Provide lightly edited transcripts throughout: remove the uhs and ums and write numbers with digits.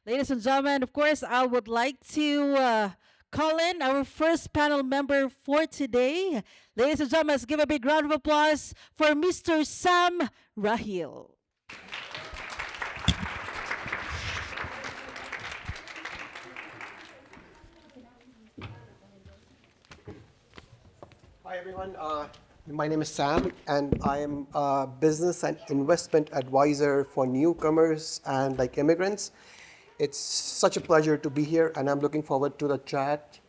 Ladies and gentlemen, of course, I would like to call in our first panel member for today. Ladies and gentlemen, let's give a big round of applause for Mr. Sam Raheel. Hi, everyone. My name is Sam, and I am a business and investment advisor for newcomers and like immigrants. It's such a pleasure to be here, and I'm looking forward to the chat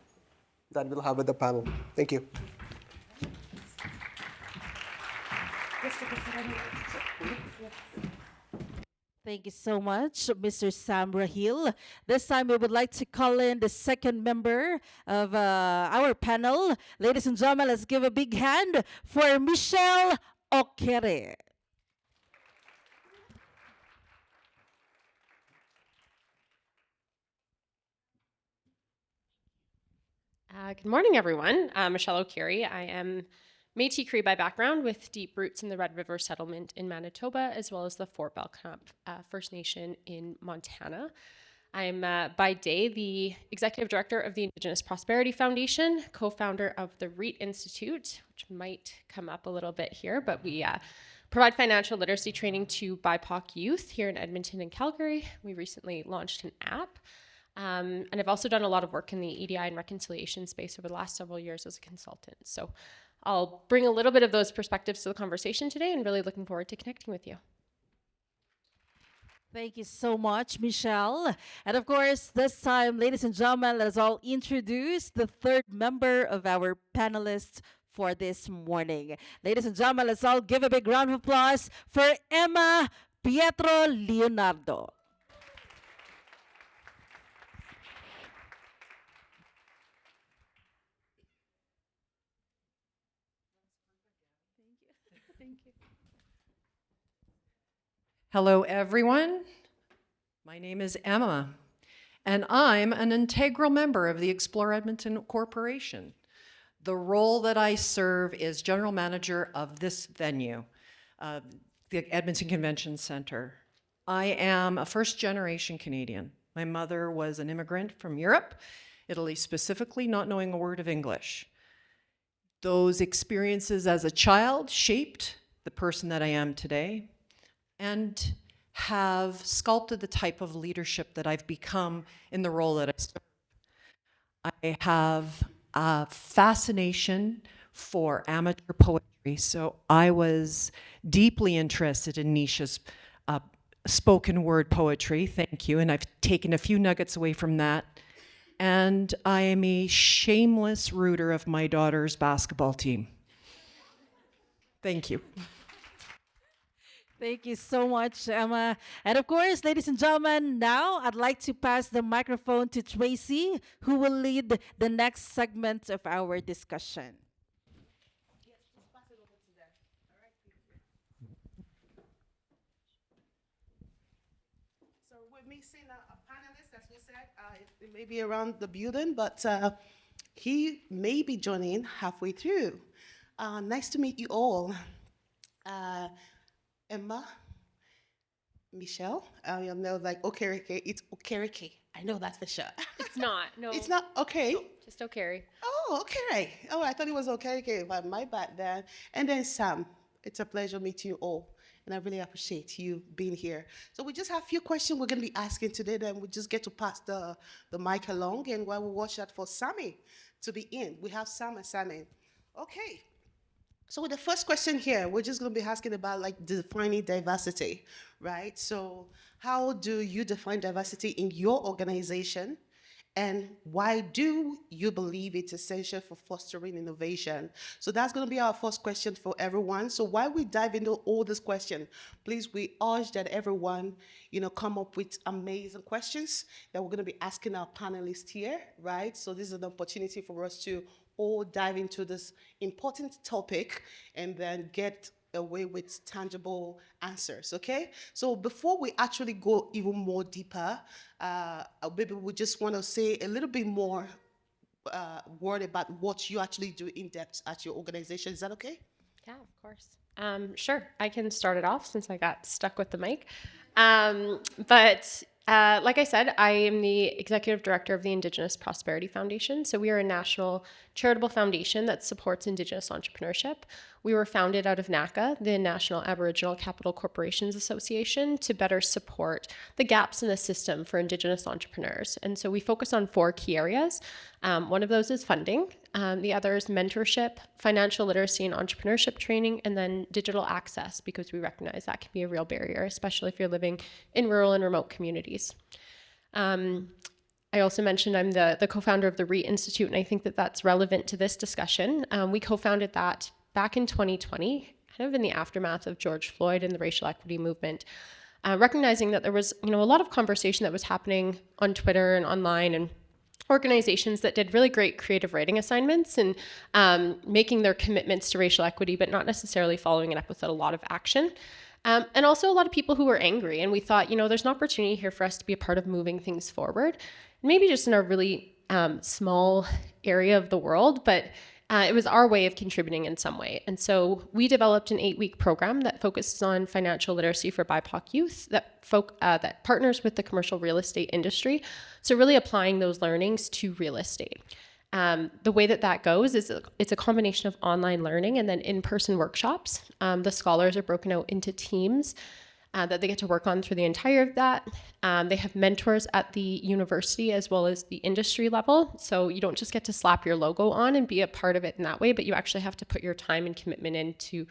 that we'll have with the panel. Thank you. Thank you so much, Mr. Sam Raheel. This time, we would like to call in the second member of our panel. Ladies and gentlemen, let's give a big hand for Michelle Okere. Good morning, everyone. I'm Michelle Okere. I am Métis Cree by background with deep roots in the Red River settlement in Manitoba, as well as the Fort Belknap First Nation in Montana. I'm by day the Executive Director of the Indigenous Prosperity Foundation, co-founder of the REIT Institute, which might come up a little bit here, but we provide financial literacy training to BIPOC youth here in Edmonton and Calgary. We recently launched an app. And I've also done a lot of work in the EDI and reconciliation space over the last several years as a consultant. So I'll bring a little bit of those perspectives to the conversation today and really looking forward to connecting with you. Thank you so much, Michelle. And of course, this time, ladies and gentlemen, let us all introduce the third member of our panelists for this morning. Ladies and gentlemen, let's all give a big round of applause for Emma Pietroleonardo. Hello, everyone. My name is Emma, and I'm an integral member of the Explore Edmonton Corporation. The role that I serve is general manager of this venue, the Edmonton Convention Center. I am a first-generation Canadian. My mother was an immigrant from Europe, Italy specifically, not knowing a word of English. Those experiences as a child shaped the person that I am today, and have sculpted the type of leadership that I've become in the role that I serve. I have a fascination for amateur poetry, so I was deeply interested in Nisha's spoken word poetry, thank you, and I've taken a few nuggets away from that. And I am a shameless rooter of my daughter's basketball team. Thank you. Thank you so much, Emma. And of course, ladies and gentlemen, now I'd like to pass the microphone to Tracy, who will lead the next segment of our discussion. So we're missing a panelist, as we said. It may be around the building, but he may be joining halfway through. Nice to meet you all. Emma, Michelle, I know like Okereke, it's Okereke. I know that's for sure. It's not, no. It's not okay. Just Okere. Oh, okay. Oh, I thought it was Okereke, but my bad then. And then Sam, it's a pleasure meeting you all. And I really appreciate you being here. So we just have a few questions we're going to be asking today, then we just get to pass the mic along, and while we watch that for Sammy to be in. We have Sam and Sammy. Okay. So with the first question here, we're just going to be asking about like defining diversity, right? So how do you define diversity in your organization? And why do you believe it's essential for fostering innovation? So that's going to be our first question for everyone. So while we dive into all these questions, please, we urge that everyone, come up with amazing questions that we're going to be asking our panelists here, right? So this is an opportunity for us to all dive into this important topic and then get away with tangible answers, okay? So before we actually go even more deeper, maybe we just want to say a little bit more word about what you actually do in depth at your organization. Is that okay? Yeah, of course. Sure, I can start it off since I got stuck with the mic. But Like I said, I am the executive director of the Indigenous Prosperity Foundation. So we are a national charitable foundation that supports Indigenous entrepreneurship. We were founded out of NACA, the National Aboriginal Capital Corporations Association, to better support the gaps in the system for Indigenous entrepreneurs. And so we focus on 4 key areas. One of those is funding. The other is mentorship, financial literacy and entrepreneurship training, and then digital access, because we recognize that can be a real barrier, especially if you're living in rural and remote communities. I also mentioned I'm the co-founder of the REIT Institute, and I think that that's relevant to this discussion. We co-founded that back in 2020, kind of in the aftermath of George Floyd and the racial equity movement, recognizing that there was, a lot of conversation that was happening on Twitter and online, and organizations that did really great creative writing assignments and making their commitments to racial equity, but not necessarily following it up with a lot of action. And also a lot of people who were angry. And we thought, there's an opportunity here for us to be a part of moving things forward, maybe just in a really small area of the world, but it was our way of contributing in some way. And so we developed an 8-week program that focuses on financial literacy for BIPOC youth that partners with the commercial real estate industry. So really applying those learnings to real estate. The way that goes is it's a combination of online learning and then in-person workshops. The scholars are broken out into teams that they get to work on through the entire of that. They have mentors at the university as well as the industry level. So you don't just get to slap your logo on and be a part of it in that way, but you actually have to put your time and commitment into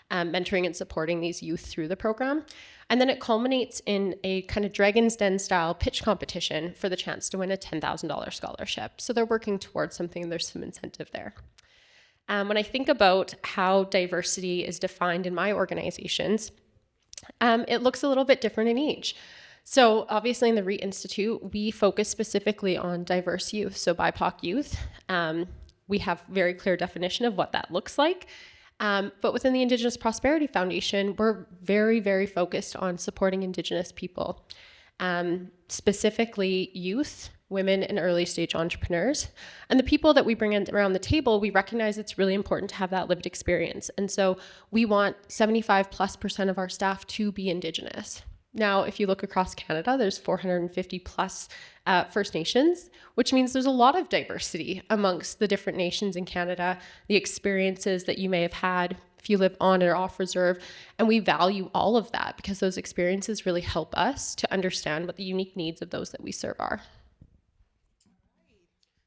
mentoring and supporting these youth through the program. And then it culminates in a kind of Dragon's Den style pitch competition for the chance to win a $10,000 scholarship. So they're working towards something, there's some incentive there. When I think about how diversity is defined in my organizations, it looks a little bit different in each. So obviously in the REIT Institute, we focus specifically on diverse youth, so BIPOC youth. We have very clear definition of what that looks like. But within the Indigenous Prosperity Foundation, we're very, very focused on supporting Indigenous people, specifically youth, women, and early stage entrepreneurs. And the people that we bring in around the table, we recognize it's really important to have that lived experience. And so we want 75+% of our staff to be Indigenous. Now, if you look across Canada, there's 450 plus First Nations, which means there's a lot of diversity amongst the different nations in Canada, the experiences that you may have had if you live on or off reserve. And we value all of that because those experiences really help us to understand what the unique needs of those that we serve are.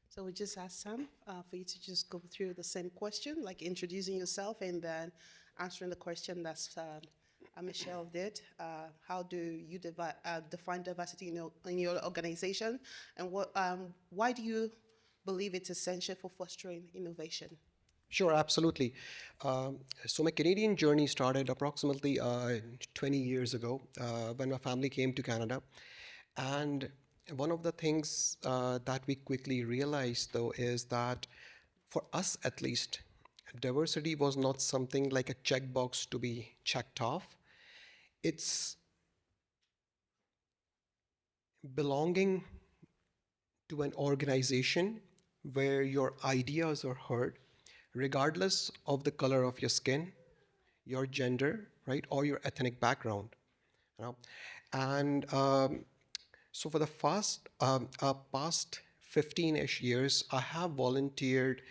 So we just asked Sam for you to just go through the same question, like introducing yourself and then answering the question that's Michelle did. How do you define diversity in your organization, and why do you believe it's essential for fostering innovation? Sure, absolutely. So my Canadian journey started approximately 20 years ago when my family came to Canada. And one of the things that we quickly realized, though, is that for us at least, diversity was not something like a checkbox to be checked off. It's belonging to an organization where your ideas are heard, regardless of the color of your skin, your gender, right, or your ethnic background. You know? And so for the past 15-ish years, I have volunteered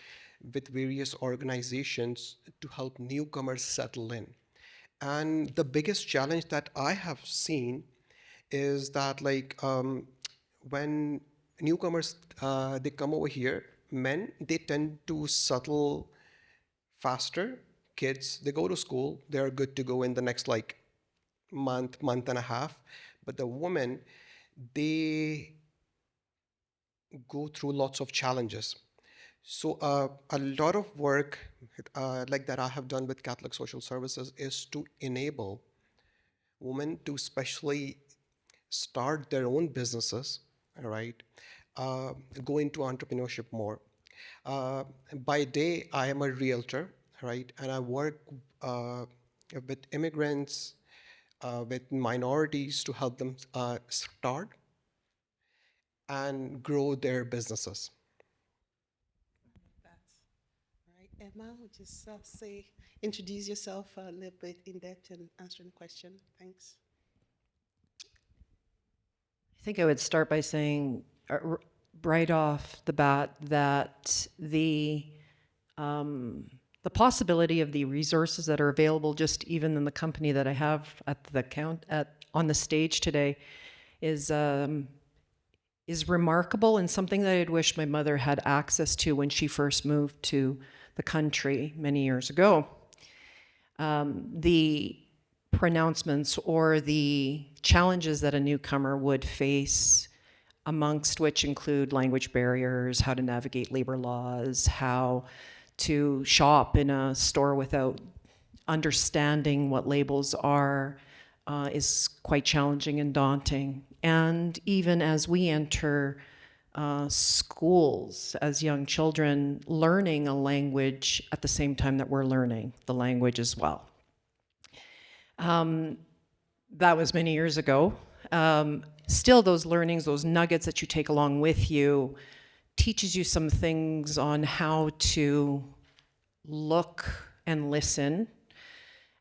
with various organizations to help newcomers settle in. And the biggest challenge that I have seen is that when newcomers they come over here, men, they tend to settle faster. Kids, they go to school, they're good to go in the next month and a half. But the women, they go through lots of challenges. So a lot of work like that I have done with Catholic Social Services is to enable women to especially start their own businesses, all right, go into entrepreneurship more. By day, I am a realtor, right, and I work with immigrants, with minorities to help them start and grow their businesses. That's right. Emma, would just introduce yourself a little bit in depth and answering the question. Thanks. think I would start by saying right off the bat that the possibility of the resources that are available just even in the company that I have on the stage today is remarkable and something that I'd wish my mother had access to when she first moved to the country many years ago. The pronouncements or the challenges that a newcomer would face, amongst which include language barriers, how to navigate labor laws, how to shop in a store without understanding what labels are, is quite challenging and daunting. And even as we enter schools as young children, learning a language at the same time that we're learning the language as well. That was many years ago. Still, those learnings, those nuggets that you take along with you, teaches you some things on how to look and listen.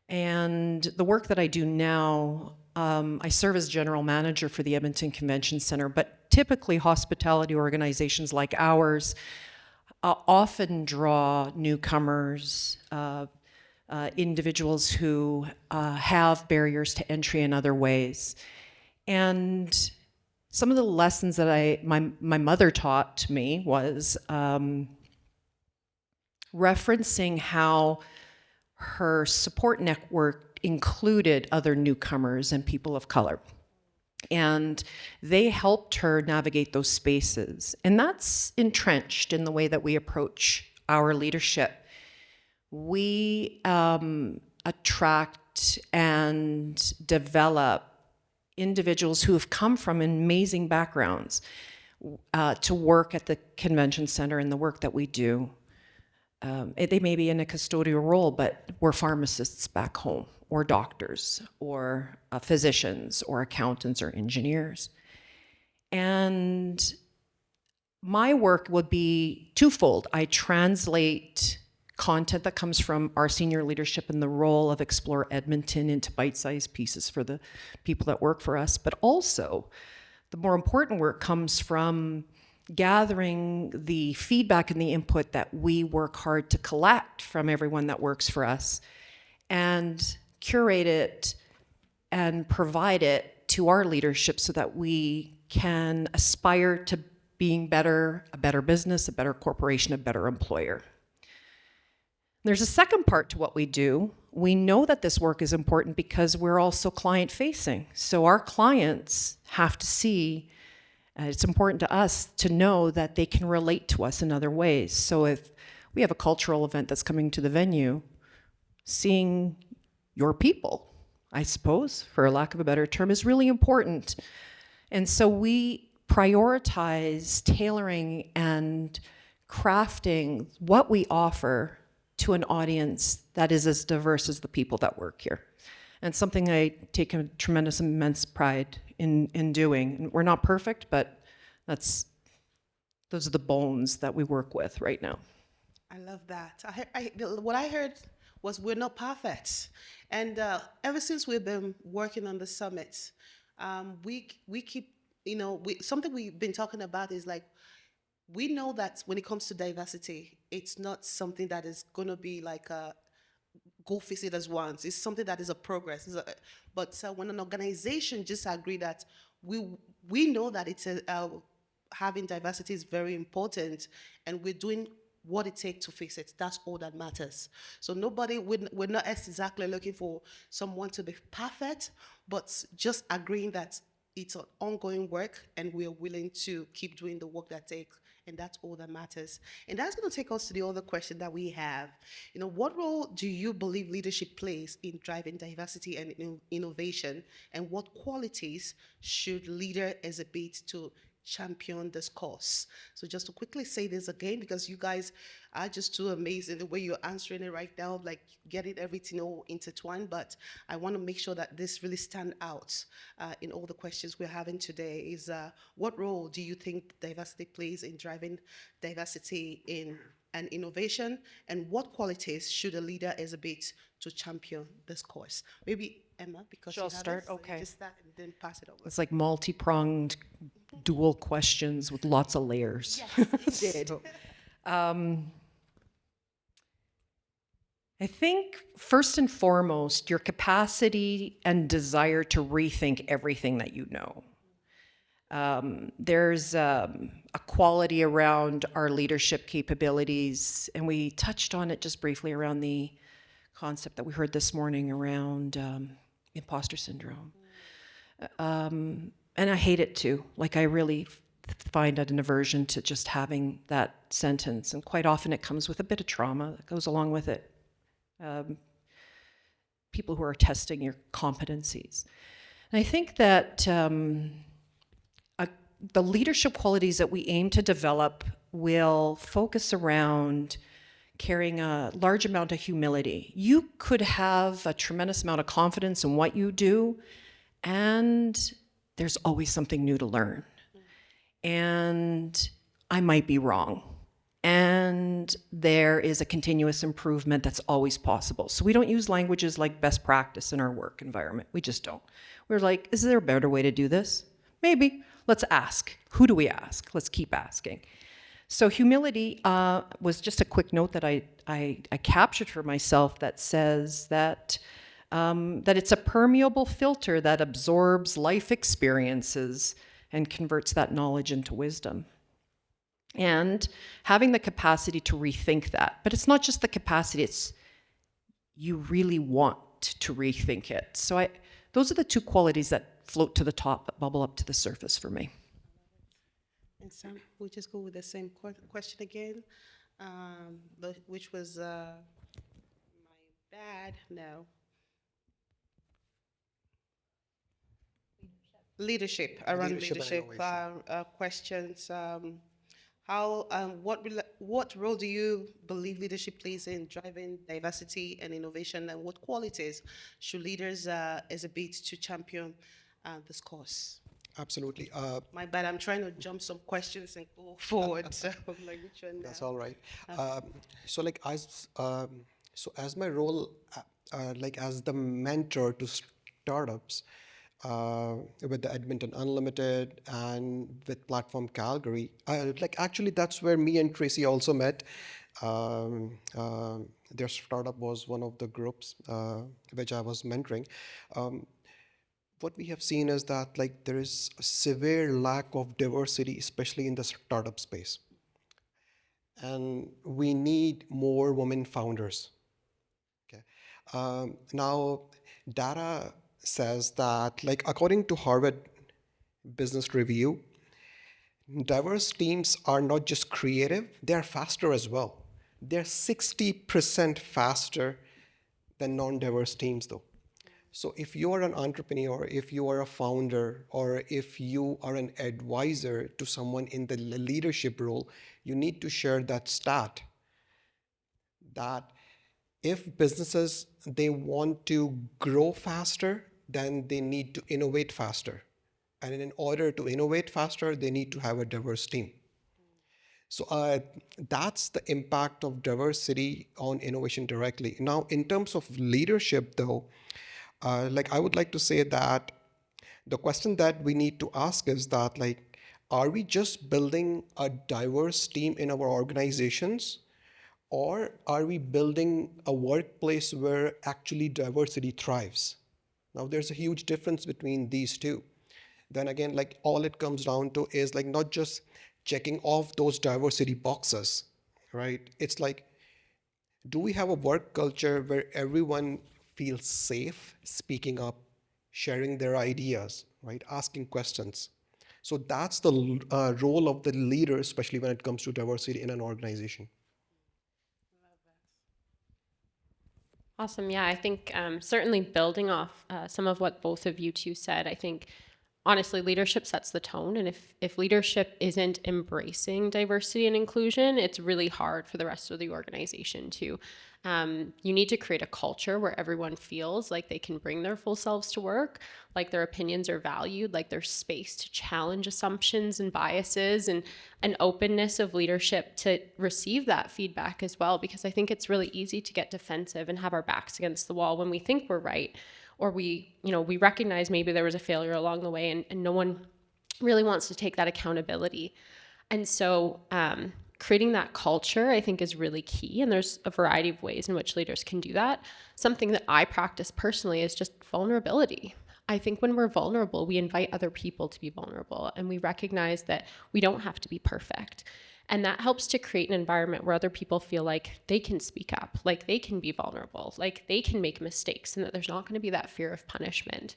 And the work that I do now, I serve as general manager for the Edmonton Convention Center, but typically hospitality organizations like ours often draw newcomers, individuals who have barriers to entry in other ways. And some of the lessons that my mother taught me was referencing how her support network included other newcomers and people of color. And they helped her navigate those spaces. And that's entrenched in the way that we approach our leadership. We attract and develop individuals who have come from amazing backgrounds to work at the convention center and the work that we do. They may be in a custodial role, but we're pharmacists back home, or doctors, or physicians, or accountants, or engineers. And my work would be twofold. I translate content that comes from our senior leadership in the role of Explore Edmonton into bite-sized pieces for the people that work for us, but also the more important work comes from gathering the feedback and the input that we work hard to collect from everyone that works for us and curate it and provide it to our leadership so that we can aspire to being better, a better business, a better corporation, a better employer. There's a second part to what we do. We know that this work is important because we're also client-facing. So our clients have to see, it's important to us to know that they can relate to us in other ways. So if we have a cultural event that's coming to the venue, seeing your people, I suppose, for a lack of a better term, is really important. And so we prioritize tailoring and crafting what we offer to an audience that is as diverse as the people that work here. And something I take a tremendous, immense pride in doing. We're not perfect, but those are the bones that we work with right now. I love that. What I heard was we're not perfect. And ever since we've been working on the summit, we keep, something we've been talking about is like, we know that when it comes to diversity, it's not something that is going to be like a go fix it as once. It's something that is a progress. But when an organization just agree that we know that it's having diversity is very important, and we're doing what it takes to fix it. That's all that matters. So we're not exactly looking for someone to be perfect, but just agreeing that it's an ongoing work and we're willing to keep doing the work that takes. And that's all that matters. And that's going to take us to the other question that we have. What role do you believe leadership plays in driving diversity and innovation? And what qualities should leader exhibit to champion this cause? So just to quickly say this again, because you guys are just too amazing. The way you're answering it right now, like getting everything all intertwined. But I want to make sure that this really stand out in all the questions we're having today. Is what role do you think diversity plays in driving diversity in and innovation, and what qualities should a leader exhibit to champion this cause? Maybe Emma, because Shall you I have start? it, so you Okay. just start and then pass it over. It's like multi-pronged dual questions with lots of layers. Yes, indeed. So, I think first and foremost, your capacity and desire to rethink everything that you know. There's a quality around our leadership capabilities, and we touched on it just briefly around the concept that we heard this morning around imposter syndrome. And I hate it too. Like, I really find an aversion to just having that sentence, and quite often it comes with a bit of trauma that goes along with it. People who are testing your competencies. And I think that the leadership qualities that we aim to develop will focus around carrying a large amount of humility. You could have a tremendous amount of confidence in what you do, and there's always something new to learn. And I might be wrong. And there is a continuous improvement that's always possible. So we don't use languages like best practice in our work environment. We just don't. We're like, is there a better way to do this? Maybe. Let's ask. Who do we ask? Let's keep asking. So humility was just a quick note that I captured for myself that says that that it's a permeable filter that absorbs life experiences and converts that knowledge into wisdom. And having the capacity to rethink that. But it's not just the capacity, it's you really want to rethink it. So those are the two qualities that float to the top, that bubble up to the surface for me. And Sam, we'll just go with the same question again, which was my bad. No. Leadership, around Leadership and leadership innovation. questions. What role do you believe leadership plays in driving diversity and innovation, and what qualities should leaders exhibit to champion this cause? Absolutely. My bad, I'm trying to jump some questions and go forward. So I'm like, which one That's now? all right. So like as my role, like as the mentor to startups, with the Edmonton Unlimited and with Platform Calgary, like actually that's where me and Tracy also met. Their startup was one of the groups which I was mentoring. What we have seen is that like there is a severe lack of diversity, especially in the startup space. And we need more women founders. Okay. Now, data says that, like, according to Harvard Business Review, diverse teams are not just creative, they're faster as well. They're 60% faster than non-diverse teams, though. So if you are an entrepreneur, if you are a founder, or if you are an advisor to someone in the leadership role, you need to share that stat that if businesses, they want to grow faster, then they need to innovate faster. And in order to innovate faster, they need to have a diverse team. So that's the impact of diversity on innovation directly. Now, in terms of leadership, though, like I would like to say that the question that we need to ask is that, like, are we just building a diverse team in our organizations, or are we building a workplace where actually diversity thrives? Now, there's a huge difference between these two. Then again, like all it comes down to is like not just checking off those diversity boxes, right? It's like, do we have a work culture where everyone feels safe speaking up, sharing their ideas, right? Asking questions. So that's the role of the leader, especially when it comes to diversity in an organization. Awesome. Yeah, I think certainly building off some of what both of you two said, I think honestly, leadership sets the tone. And if leadership isn't embracing diversity and inclusion, it's really hard for the rest of the organization to. You need to create a culture where everyone feels like they can bring their full selves to work, like their opinions are valued, like there's space to challenge assumptions and biases, and an openness of leadership to receive that feedback as well. Because I think it's really easy to get defensive and have our backs against the wall when we think we're right, or we recognize maybe there was a failure along the way, and no one really wants to take that accountability. And so creating that culture, I think, is really key. And there's a variety of ways in which leaders can do that. Something that I practice personally is just vulnerability. I think when we're vulnerable, we invite other people to be vulnerable, and we recognize that we don't have to be perfect. And that helps to create an environment where other people feel like they can speak up, like they can be vulnerable, like they can make mistakes, and that there's not going to be that fear of punishment.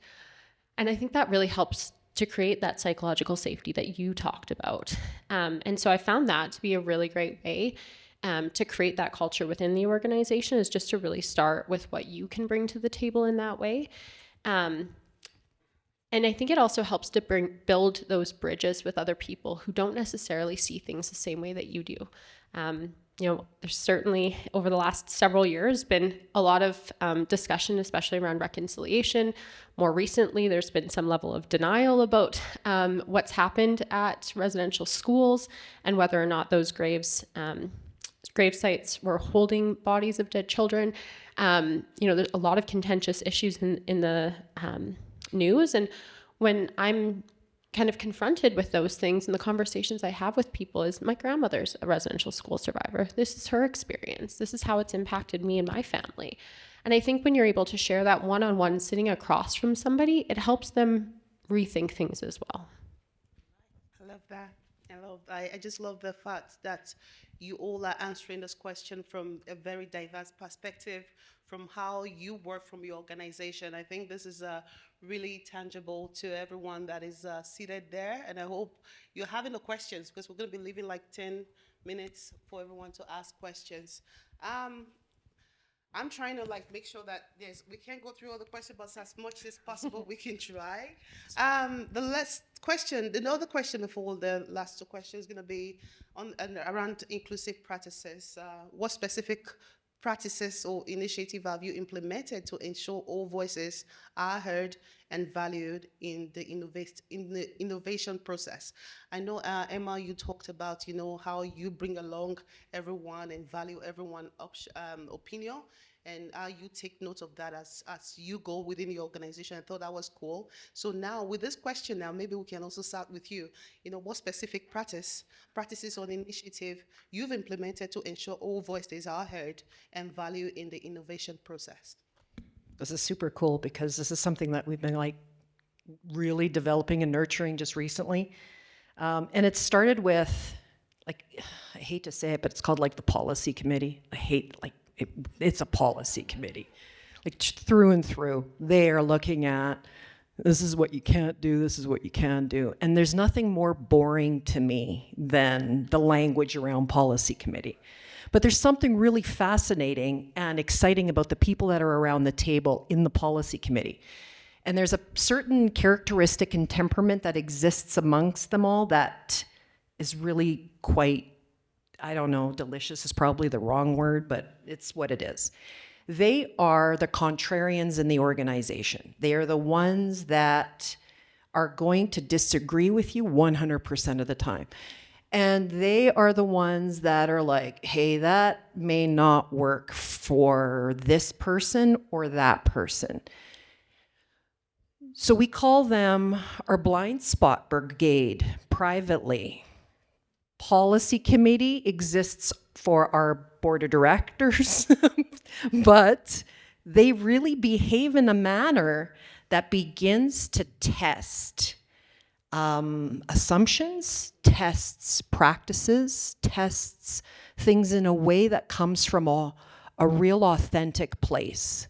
And I think that really helps to create that psychological safety that you talked about. And so I found that to be a really great way to create that culture within the organization, is just to really start with what you can bring to the table in that way. And I think it also helps to build those bridges with other people who don't necessarily see things the same way that you do. There's certainly, over the last several years, been a lot of discussion, especially around reconciliation. More recently, there's been some level of denial about what's happened at residential schools and whether or not those grave sites were holding bodies of dead children. There's a lot of contentious issues in the news. And when I'm kind of confronted with those things, and the conversations I have with people is, my grandmother's a residential school survivor. This is her experience. This is how it's impacted me and my family. And I think when you're able to share that one-on-one sitting across from somebody, it helps them rethink things as well. I love that. I just love the fact that you all are answering this question from a very diverse perspective, from how you work from your organization. I think this is really tangible to everyone that is seated there. And I hope you're having the questions, because we're going to be leaving like 10 minutes for everyone to ask questions. I'm trying to make sure that we can't go through all the questions, but as much as possible we can try. The last question, another question before the last two questions, is going to be around inclusive practices. What specific practices or initiative have you implemented to ensure all voices are heard and valued in the innovation process? I know, Emma, you talked about, how you bring along everyone and value everyone's opinion, and how you take note of that as you go within your organization. I thought that was cool. So now with this question, maybe we can also start with you. What specific practices or initiative you've implemented to ensure all voices are heard and valued in the innovation process? This is super cool, because this is something that we've been really developing and nurturing just recently. And it started with, I hate to say it, but it's called the policy committee. It's a policy committee. Through and through, they are looking at, this is what you can't do, this is what you can do. And there's nothing more boring to me than the language around policy committee. But there's something really fascinating and exciting about the people that are around the table in the policy committee. And there's a certain characteristic and temperament that exists amongst them all that is really quite, I don't know, delicious is probably the wrong word, but it's what it is. They are the contrarians in the organization. They are the ones that are going to disagree with you 100% of the time. And they are the ones that are like, hey, that may not work for this person or that person. So we call them our blind spot brigade privately. Policy committee exists for our board of directors, but they really behave in a manner that begins to test assumptions, tests practices, tests things in a way that comes from a real authentic place.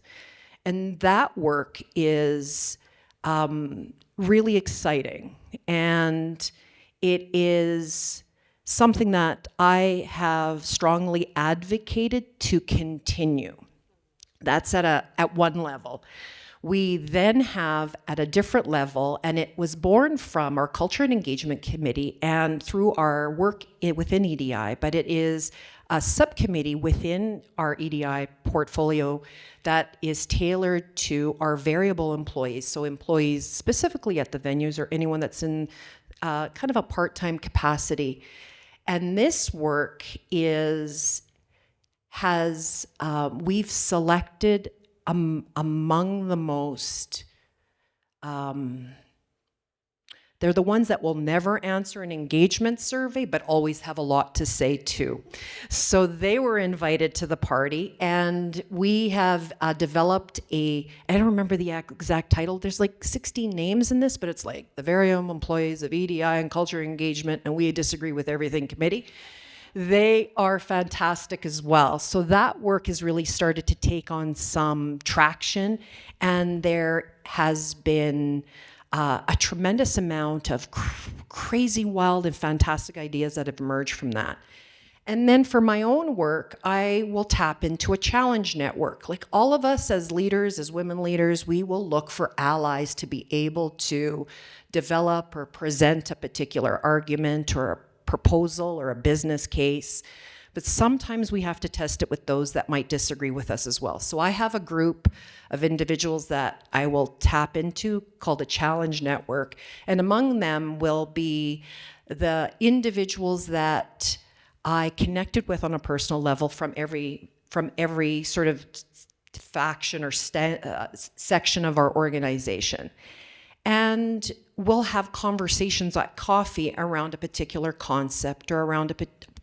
And that work is really exciting. And it is something that I have strongly advocated to continue. That's at one level. We then have at a different level, and it was born from our Culture and Engagement Committee and through our work within EDI, but it is a subcommittee within our EDI portfolio that is tailored to our variable employees, so employees specifically at the venues or anyone that's in kind of a part-time capacity. And this work we've selected among the most, they're the ones that will never answer an engagement survey, but always have a lot to say too. So they were invited to the party, and we have developed I don't remember the exact title, there's like 16 names in this, but it's like the variable employees of EDI and Culture Engagement, and we disagree with everything committee. They are fantastic as well. So that work has really started to take on some traction, and there has been a tremendous amount of crazy, wild, and fantastic ideas that have emerged from that. And then for my own work, I will tap into a challenge network. Like all of us as leaders, as women leaders, we will look for allies to be able to develop or present a particular argument or a proposal or a business case, but sometimes we have to test it with those that might disagree with us as well. So I have a group of individuals that I will tap into called a challenge network, and among them will be the individuals that I connected with on a personal level from every sort of faction or section of our organization. And we'll have conversations at coffee around a particular concept or around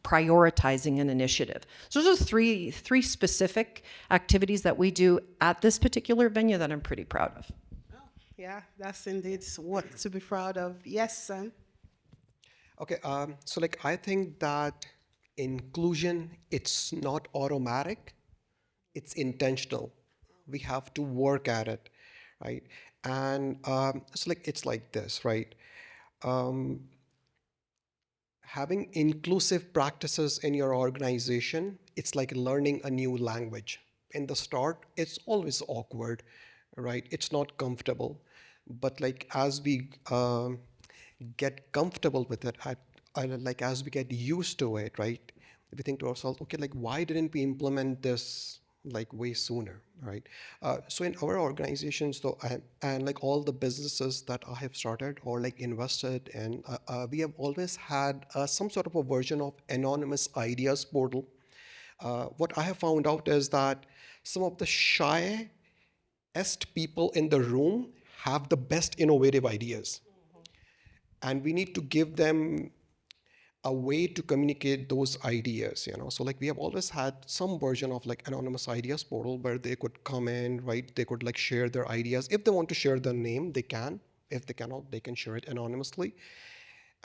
prioritizing an initiative. So those are three specific activities that we do at this particular venue that I'm pretty proud of. Yeah, that's indeed what to be proud of. Yes, Sam. Okay, so like I think that inclusion, it's not automatic, it's intentional. We have to work at it, right? And so like it's like this, right? Having inclusive practices in your organization, it's like learning a new language. In the start, it's always awkward, right? It's not comfortable. But like as we get comfortable with it, like as we get used to it, right? We think to ourselves, okay, like why didn't we implement this like way sooner, right? So in our organizations, though, and like all the businesses that I have started or like invested in, we have always had some sort of a version of anonymous ideas portal. What I have found out is that some of the shyest people in the room have the best innovative ideas. And we need to give them a way to communicate those ideas, So like we have always had some version of like anonymous ideas portal where they could come in, right? They could like share their ideas. If they want to share their name, they can. If they cannot, they can share it anonymously.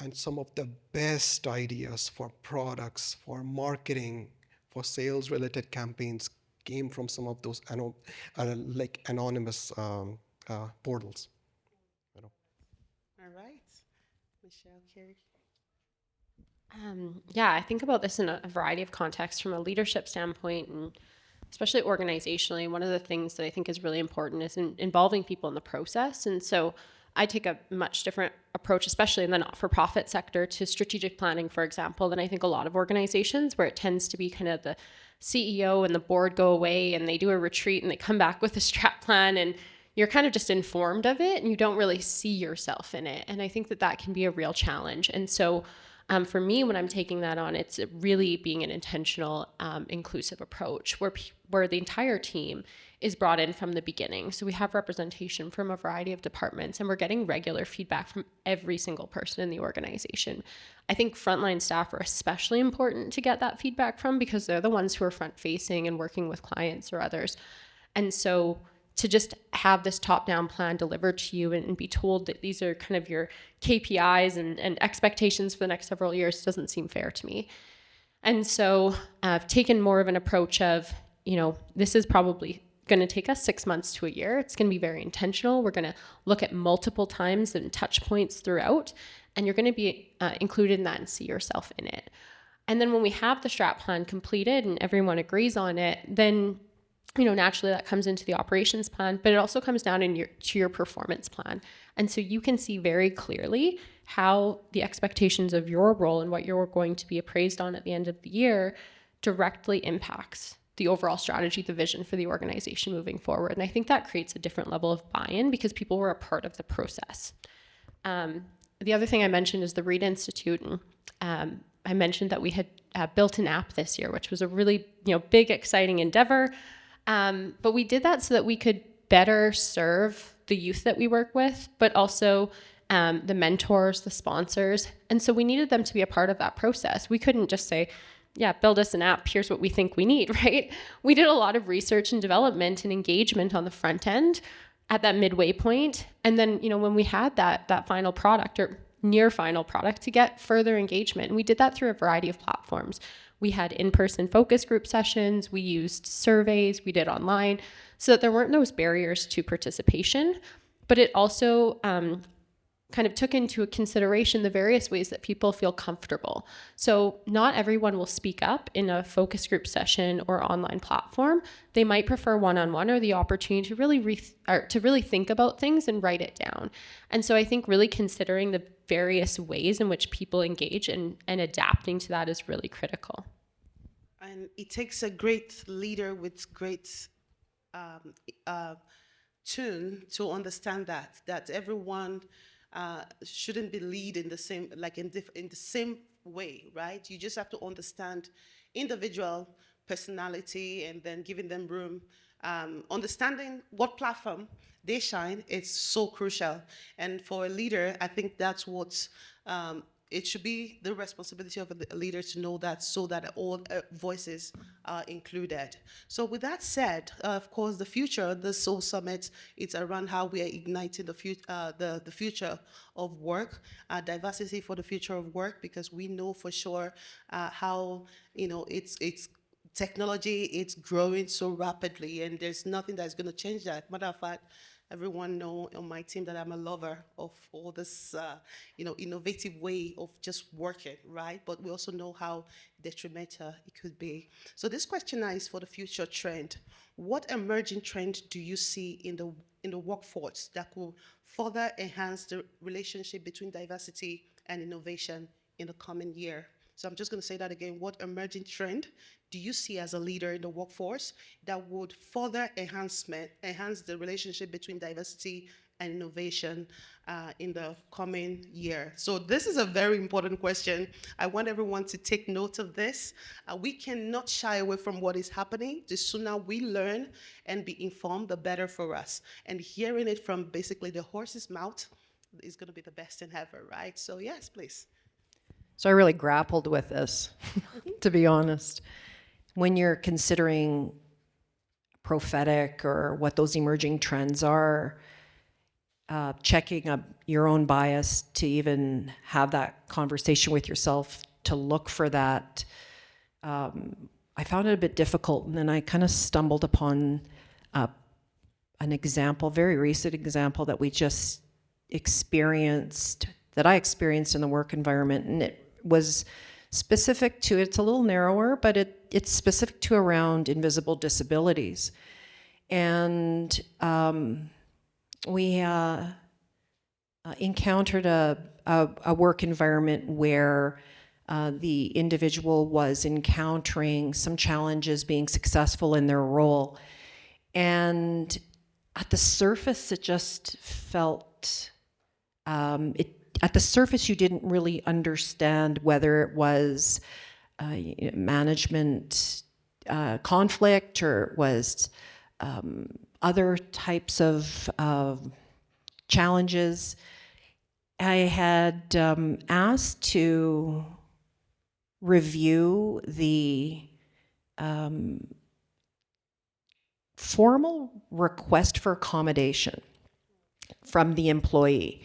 And some of the best ideas for products, for marketing, for sales related campaigns came from some of those like anonymous portals. All right. Michelle, Carrie. Yeah, I think about this in a variety of contexts from a leadership standpoint, and especially organizationally. One of the things that I think is really important is involving people in the process. And so I take a much different approach, especially in the not-for-profit sector, to strategic planning, for example, than I think a lot of organizations, where it tends to be kind of the CEO and the board go away and they do a retreat and they come back with a strat plan, and you're kind of just informed of it and you don't really see yourself in it. And I think that can be a real challenge. And so for me, when I'm taking that on, it's really being an intentional, inclusive approach where the entire team is brought in from the beginning. So we have representation from a variety of departments, and we're getting regular feedback from every single person in the organization. I think frontline staff are especially important to get that feedback from, because they're the ones who are front facing and working with clients or others. And so to just have this top-down plan delivered to you and be told that these are kind of your KPIs and expectations for the next several years doesn't seem fair to me. And so I've taken more of an approach of, this is probably going to take us 6 months to a year. It's going to be very intentional. We're going to look at multiple times and touch points throughout, and you're going to be included in that and see yourself in it. And then when we have the strat plan completed and everyone agrees on it, then naturally that comes into the operations plan, but it also comes down to your performance plan. And so you can see very clearly how the expectations of your role and what you're going to be appraised on at the end of the year directly impacts the overall strategy, the vision for the organization moving forward. And I think that creates a different level of buy-in because people were a part of the process. The other thing I mentioned is the Reed Institute. I mentioned that we had built an app this year, which was a really big, exciting endeavor. But we did that so that we could better serve the youth that we work with, but also the mentors, the sponsors. And so we needed them to be a part of that process. We couldn't just say, yeah, build us an app, here's what we think we need, right? We did a lot of research and development and engagement on the front end at that midway point. And then, when we had that final product or near final product, to get further engagement. And we did that through a variety of platforms. We had in-person focus group sessions, we used surveys, we did online, so that there weren't those barriers to participation. But it also kind of took into consideration the various ways that people feel comfortable. So not everyone will speak up in a focus group session or online platform. They might prefer one-on-one or the opportunity to really think about things and write it down. And so I think really considering the various ways in which people engage and adapting to that is really critical. And it takes a great leader with great tune to understand that everyone shouldn't be lead in the same, like in the same way, right? You just have to understand individual personality and then giving them room. Understanding what platform they shine is so crucial. And for a leader, I think that's what it should be the responsibility of a leader to know that, so that all voices are included. So with that said, of course, the future, the Soul Summit, it's around how we are igniting the future of work, diversity for the future of work, because we know for sure how, it's technology, it's growing so rapidly, and there's nothing that's going to change that. Matter of fact, everyone know on my team that I'm a lover of all this, innovative way of just working, right? But we also know how detrimental it could be. So this question is for the future trend. What emerging trend do you see in the workforce that will further enhance the relationship between diversity and innovation in the coming year? So I'm just going to say that again. What emerging trend do you see as a leader in the workforce that would further enhance the relationship between diversity and innovation in the coming year? So this is a very important question. I want everyone to take note of this. We cannot shy away from what is happening. The sooner we learn and be informed, the better for us. And hearing it from basically the horse's mouth is going to be the best thing ever, right? So yes, please. So I really grappled with this, to be honest. When you're considering prophetic or what those emerging trends are, checking up your own bias to even have that conversation with yourself, to look for that, I found it a bit difficult. And then I kind of stumbled upon an example, very recent example that we just experienced, that I experienced in the work environment. And it was specific to, it's a little narrower, but it's specific to around invisible disabilities. And we encountered a work environment where the individual was encountering some challenges being successful in their role. And at the surface, it just felt, at the surface, you didn't really understand whether it was management conflict or it was other types of challenges. I had asked to review the formal request for accommodation from the employee.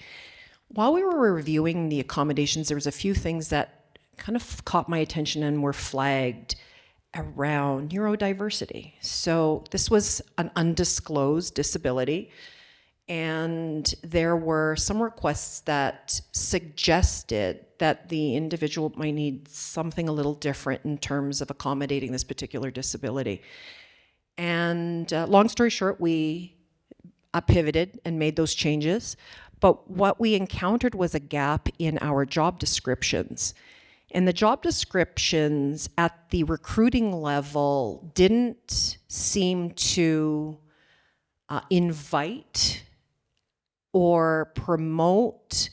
While we were reviewing the accommodations, there was a few things that kind of caught my attention and were flagged around neurodiversity. So this was an undisclosed disability, and there were some requests that suggested that the individual might need something a little different in terms of accommodating this particular disability. And long story short, we pivoted and made those changes. But what we encountered was a gap in our job descriptions. And the job descriptions at the recruiting level didn't seem to invite or promote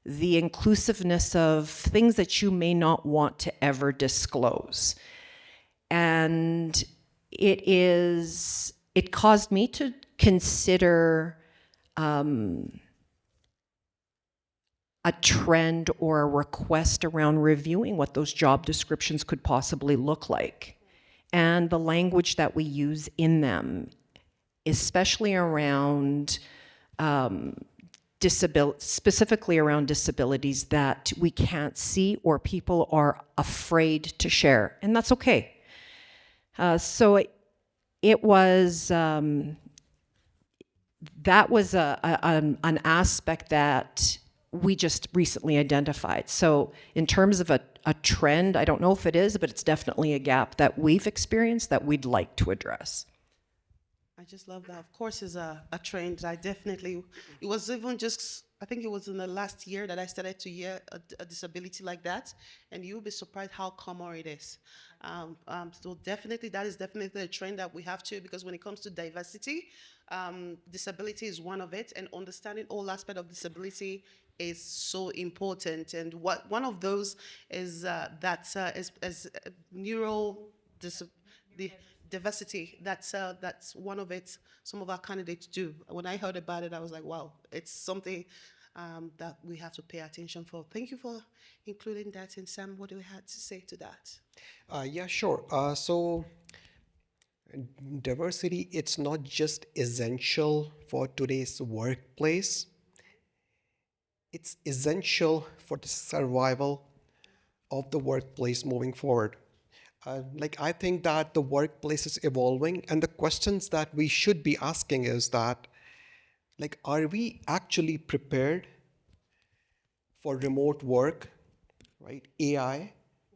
the inclusiveness of things that you may not want to ever disclose. And it caused me to consider a trend or a request around reviewing what those job descriptions could possibly look like and the language that we use in them, especially around specifically around disabilities that we can't see or people are afraid to share, and that's okay. So it was that was an aspect that we just recently identified. So in terms of a trend, I don't know if it is, but it's definitely a gap that we've experienced that we'd like to address. I just love that. Of course, it's a trend. It was even just, I think it was in the last year that I started to hear a disability like that, and you'll be surprised how common it is. So definitely, that is definitely a trend that we have to, because when it comes to diversity, disability is one of it, and understanding all aspects of disability is so important. And one of those is diversity. That's one of it. Some of our candidates do. When I heard about it, I was like, wow, it's something that we have to pay attention for. Thank you for including that. And Sam, what do you have to say to that? Yeah, sure. So diversity, it's not just essential for today's workplace. It's essential for the survival of the workplace moving forward. I think that the workplace is evolving, and the questions that we should be asking is that, are we actually prepared for remote work, right? AI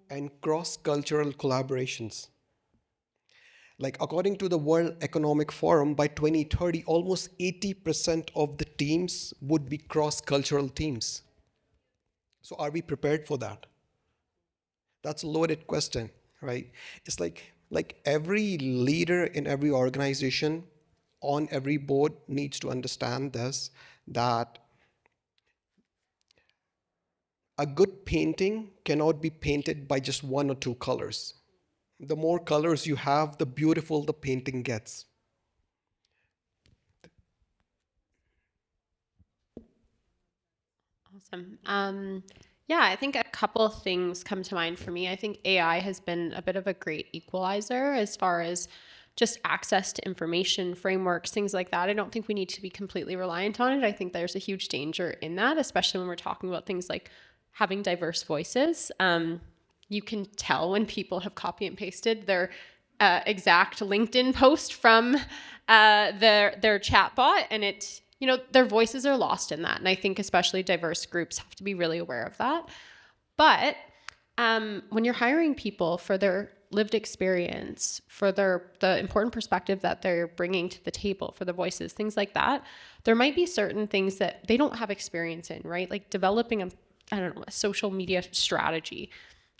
and cross-cultural collaborations. According to the World Economic Forum, by 2030, almost 80% of the teams would be cross-cultural teams. So are we prepared for that? That's a loaded question, right? It's like every leader in every organization on every board needs to understand this, that a good painting cannot be painted by just one or two colors. The more colors you have, the beautiful the painting gets. Awesome. Yeah, I think a couple of things come to mind for me. I think AI has been a bit of a great equalizer as far as just access to information, frameworks, things like that. I don't think we need to be completely reliant on it. I think there's a huge danger in that, especially when we're talking about things like having diverse voices. You can tell when people have copy and pasted their exact LinkedIn post from their chatbot, and their voices are lost in that. And I think especially diverse groups have to be really aware of that. But when you're hiring people for their lived experience, for the important perspective that they're bringing to the table, for the voices, things like that, there might be certain things that they don't have experience in, right? Like developing a social media strategy.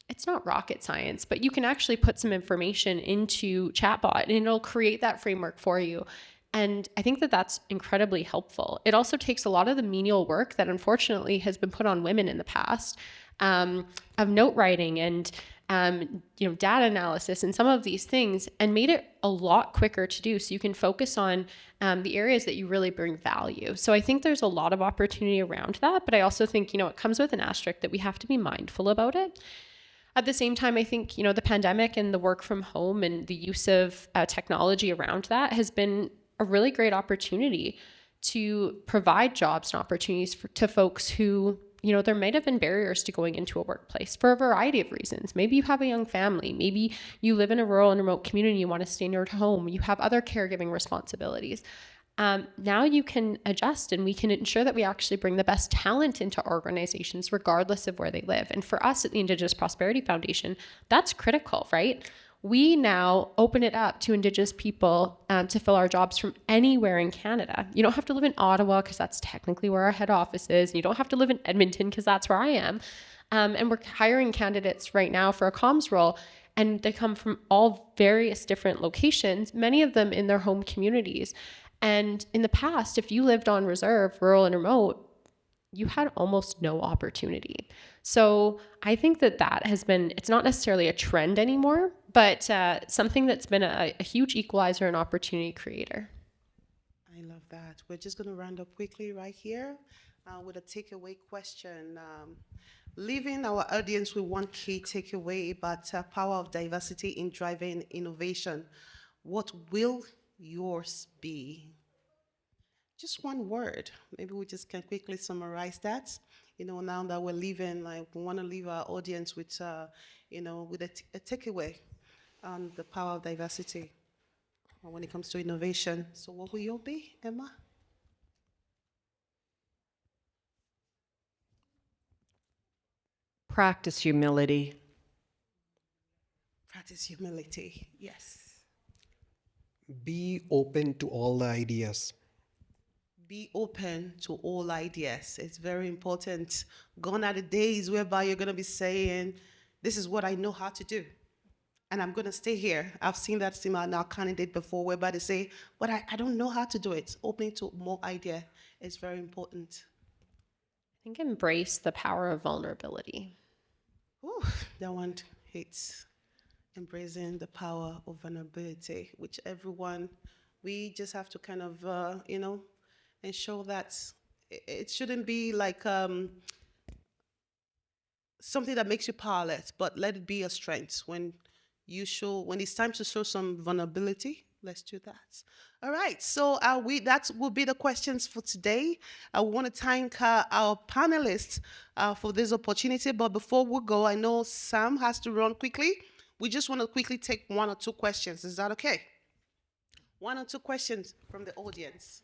It's not rocket science, but you can actually put some information into chatbot and it'll create that framework for you. And I think that that's incredibly helpful. It also takes a lot of the menial work that unfortunately has been put on women in the past, of note writing and data analysis and some of these things, and made it a lot quicker to do, so you can focus on the areas that you really bring value. So I think there's a lot of opportunity around that, but I also think it comes with an asterisk that we have to be mindful about it. At the same time, I think, the pandemic and the work from home and the use of technology around that has been a really great opportunity to provide jobs and opportunities to folks who, there might have been barriers to going into a workplace for a variety of reasons. Maybe you have a young family. Maybe you live in a rural and remote community. You want to stay near to home. You have other caregiving responsibilities. Now you can adjust, and we can ensure that we actually bring the best talent into organizations regardless of where they live. And for us at the Indigenous Prosperity Foundation, that's critical, right? we now open it up to Indigenous people to fill our jobs from anywhere in Canada. You don't have to live in Ottawa because that's technically where our head office is. And you don't have to live in Edmonton because that's where I am. And we're hiring candidates right now for a comms role. And they come from all various different locations, many of them in their home communities. And in the past, if you lived on reserve, rural and remote, you had almost no opportunity. So I think that has been, it's not necessarily a trend anymore, but something that's been a huge equalizer and opportunity creator. I love that. We're just going to round up quickly right here with a takeaway question. Leaving our audience with one key takeaway about power of diversity in driving innovation. What will yours be? Just one word. Maybe we just can quickly summarize that. Now that we're leaving, like we want to leave our audience with, with a takeaway on the power of diversity when it comes to innovation. So what will yours be, Emma? Practice humility. Practice humility. Yes. Be open to all the ideas. Be open to all ideas. It's very important. Gone are the days whereby you're going to be saying, this is what I know how to do, and I'm going to stay here. I've seen that in our candidate before, whereby they say, but I don't know how to do it. Opening to more idea is very important. I think embrace the power of vulnerability. Ooh, that one hits. Embracing the power of vulnerability, which everyone, we just have to kind of, ensure that it shouldn't be like something that makes you powerless, but let it be a strength. When it's time to show some vulnerability, let's do that. All right, so that will be the questions for today. I want to thank our panelists for this opportunity, but before we go, I know Sam has to run quickly. We just want to quickly take one or two questions. Is that okay? One or two questions from the audience.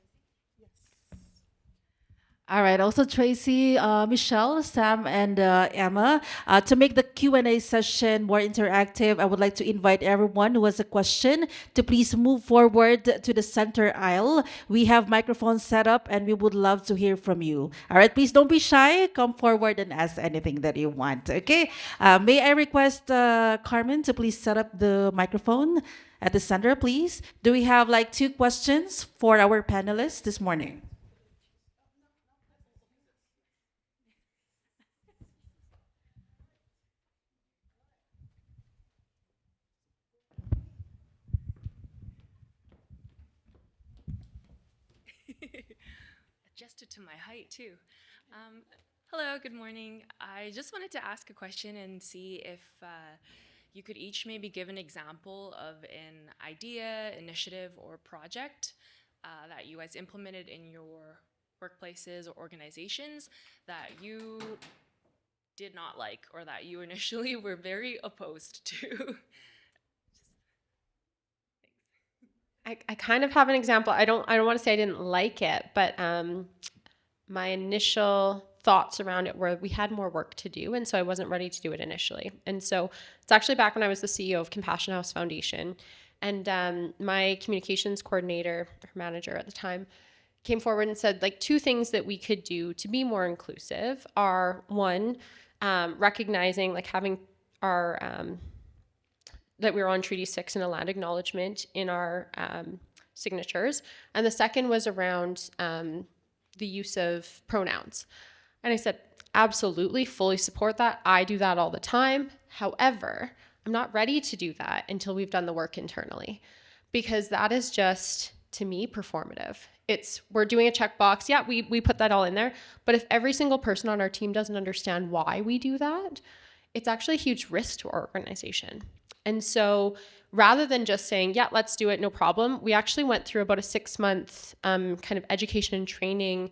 All right. Also, Tracy, Michelle, Sam, and Emma. To make the Q&A session more interactive, I would like to invite everyone who has a question to please move forward to the center aisle. We have microphones set up, and we would love to hear from you. All right. Please don't be shy. Come forward and ask anything that you want. Okay. May I request Carmen to please set up the microphone at the center, please? Do we have like 2 questions for our panelists this morning? Adjusted to my height too. Hello, good morning. I just wanted to ask a question and see if you could each maybe give an example of an idea, initiative, or project that you guys implemented in your workplaces or organizations that you did not like or that you initially were very opposed to. I kind of have an example. I don't want to say I didn't like it, but my initial thoughts around it were we had more work to do, and so I wasn't ready to do it initially. And so it's actually back when I was the CEO of Compassion House Foundation, and my communications coordinator or manager at the time came forward and said, like, 2 things that we could do to be more inclusive are, one, recognizing, like, having our that we were on Treaty 6 and a land acknowledgement in our signatures. And the second was around the use of pronouns. And I said, absolutely, fully support that. I do that all the time. However, I'm not ready to do that until we've done the work internally, because that is just, to me, performative. We're doing a checkbox. Yeah, we put that all in there. But if every single person on our team doesn't understand why we do that, it's actually a huge risk to our organization. And so rather than just saying, yeah, let's do it, no problem, we actually went through about a 6-month kind of education and training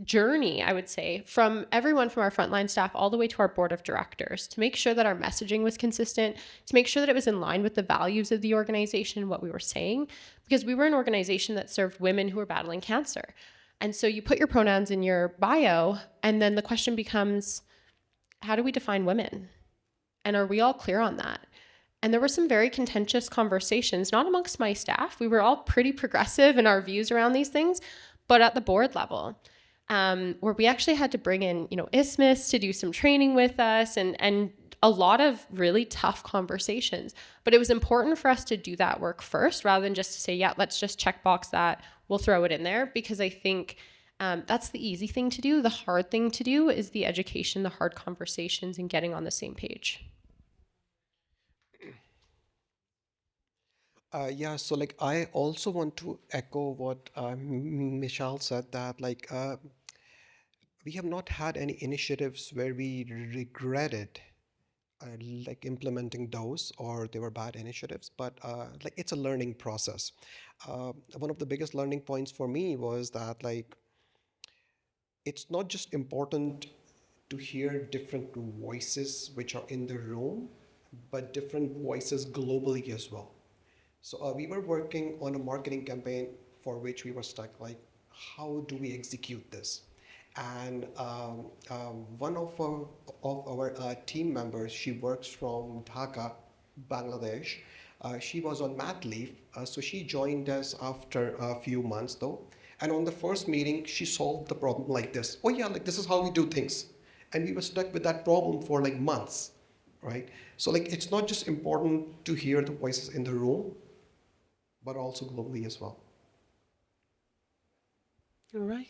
journey, I would say, from everyone from our frontline staff all the way to our board of directors, to make sure that our messaging was consistent, to make sure that it was in line with the values of the organization and what we were saying, because we were an organization that served women who were battling cancer. And so you put your pronouns in your bio, and then the question becomes, how do we define women? And are we all clear on that? And there were some very contentious conversations, not amongst my staff. We were all pretty progressive in our views around these things, but at the board level, where we actually had to bring in, ISMIS to do some training with us and a lot of really tough conversations. But it was important for us to do that work first rather than just to say, yeah, let's just checkbox that. We'll throw it in there, because I think that's the easy thing to do. The hard thing to do is the education, the hard conversations, and getting on the same page. Yeah, so like I also want to echo what Michelle said, that we have not had any initiatives where we regretted uh, like implementing those, or they were bad initiatives, but like it's a learning process. One of the biggest learning points for me was that like it's not just important to hear different voices which are in the room, but different voices globally as well. So we were working on a marketing campaign for which we were stuck, like, how do we execute this? And one of our team members, she works from Dhaka, Bangladesh. She was on mat leave, so she joined us after a few months though. And on the first meeting, she solved the problem like this. Oh yeah, like this is how we do things. And we were stuck with that problem for like months, right? So like it's not just important to hear the voices in the room, but also globally as well. All right.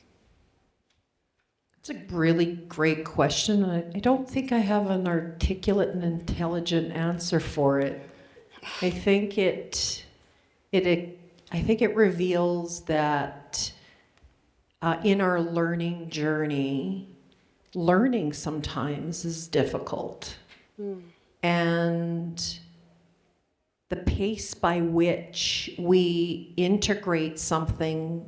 It's a really great question. I don't think I have an articulate and intelligent answer for it. I think it reveals that in our learning journey, learning sometimes is difficult. And the pace by which we integrate something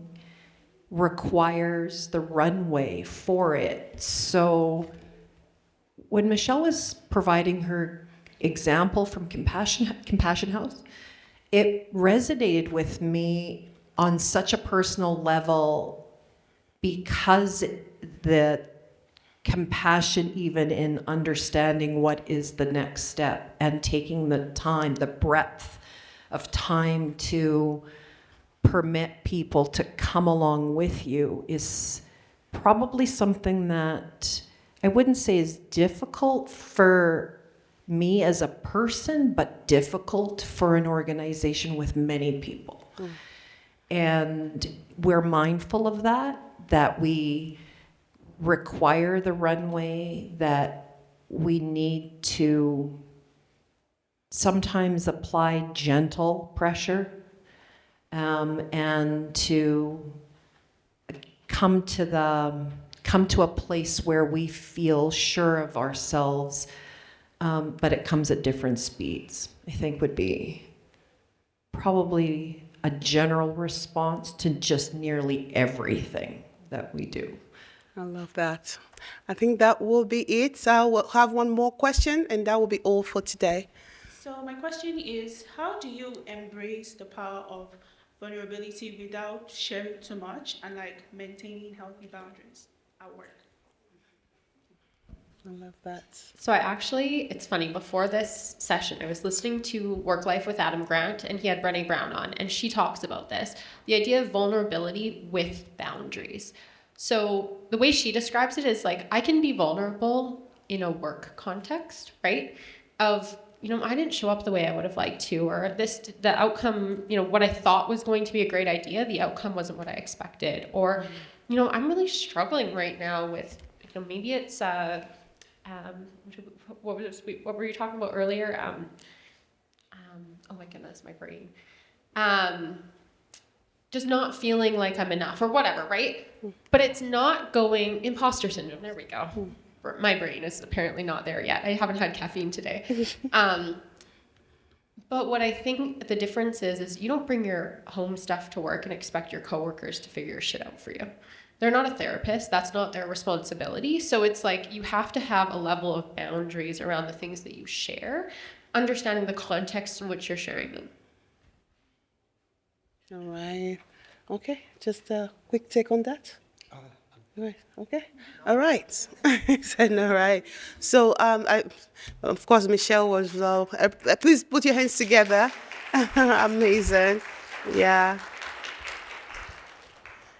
requires the runway for it. So when Michelle was providing her example from Compassion House, it resonated with me on such a personal level, because the compassion even in understanding what is the next step and taking the time, the breadth of time to permit people to come along with you is probably something that I wouldn't say is difficult for me as a person, but difficult for an organization with many people. And we're mindful of that we require the runway, that we need to sometimes apply gentle pressure, and to come to a place where we feel sure of ourselves, but it comes at different speeds, I think would be probably a general response to just nearly everything that we do. I love that. I think that will be it. So we'll have one more question, and that will be all for today. So my question is, how do you embrace the power of vulnerability without sharing too much and like maintaining healthy boundaries at work? I love that. So it's funny, before this session, I was listening to Work Life with Adam Grant, and he had Brené Brown on, and she talks about this, the idea of vulnerability with boundaries. So the way she describes it is like, I can be vulnerable in a work context, right? Of, I didn't show up the way I would have liked to, or the outcome, what I thought was going to be a great idea, the outcome wasn't what I expected. Or, I'm really struggling right now with, maybe it's, what were you talking about earlier? Oh my goodness, my brain. Just not feeling like I'm enough or whatever, right? But it's not going, imposter syndrome, there we go. My brain is apparently not there yet. I haven't had caffeine today. But what I think the difference is you don't bring your home stuff to work and expect your coworkers to figure your shit out for you. They're not a therapist. That's not their responsibility. So it's like you have to have a level of boundaries around the things that you share, understanding the context in which you're sharing them. All right. Okay, just a quick take on that. Right, okay, all right. I said all right. So, of course, Michelle was. Please put your hands together. Amazing. Yeah.